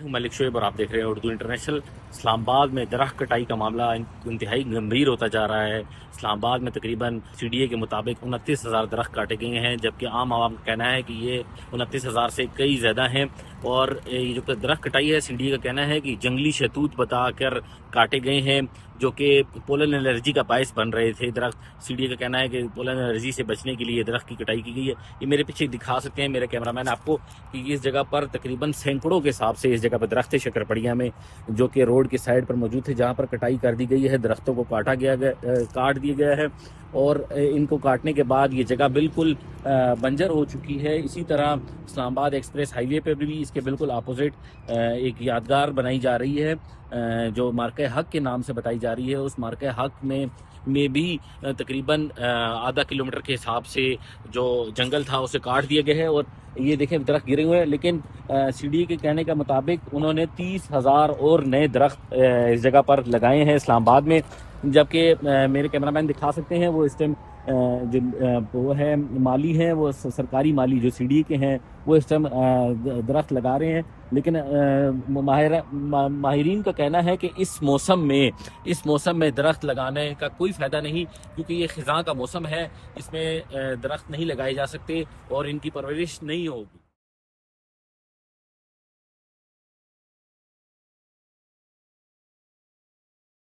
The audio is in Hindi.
हूँ मलिक शोएब और आप देख रहे हैं उर्दू इंटरनेशनल। इस्लामाबाद में दरख्त कटाई का मामला इंतहाई गंभीर होता जा रहा है। इस्लामाबाद में तकरीबन सीडीए के मुताबिक 29,000 दरख्त काटे गए हैं, जबकि आम आवाम का कहना है कि ये 29,000 से कई ज़्यादा हैं। और ये जो दरख्त कटाई है, सीडीए का कहना है कि जंगली शहतूत बताकर काटे गए हैं, जो कि पोलन एलर्जी का बायस बन रहे थे दरख्त। सीडीए का कहना है कि पोलन एलर्जी से बचने के लिए दरख्त की कटाई की गई है। ये मेरे पीछे दिखा सकते हैं मेरे कैमरामैन आपको कि इस जगह पर तकरीबन सैकड़ों के हिसाब से इस जगह पर दरख्त शकरपड़िया में, जो कि रोड की साइड पर मौजूद थे, जहाँ पर कटाई कर दी गई है। दरख्तों को काट दिया गया है और इनको काटने के बाद ये जगह बिल्कुल बंजर हो चुकी है। इसी तरह इस्लामाबाद एक्सप्रेस हाईवे पर भी इसके बिल्कुल अपोजिट एक यादगार बनाई जा रही है, जो मार्का हक के नाम से बताई जा रही है। उस मार्का हक में भी तकरीबन आधा किलोमीटर के हिसाब से जो जंगल था उसे काट दिया गया है। और ये देखें दरख्त गिरे हुए हैं, लेकिन सीडीए के कहने के मुताबिक उन्होंने 30,000 और नए दरख्त इस जगह पर लगाए हैं इस्लामाबाद में। जबकि मेरे कैमरामैन दिखा सकते हैं वो इस टाइम जो वो है माली हैं, वो सरकारी माली जो सीडीए के हैं, वो इस टाइम दरख्त लगा रहे हैं। लेकिन माहिरीन का कहना है कि इस मौसम में दरख्त लगाने का कोई फ़ायदा नहीं, क्योंकि ये ख़िज़ां का मौसम है, इसमें दरख्त नहीं लगाए जा सकते और इनकी परवरिश नहीं होगी।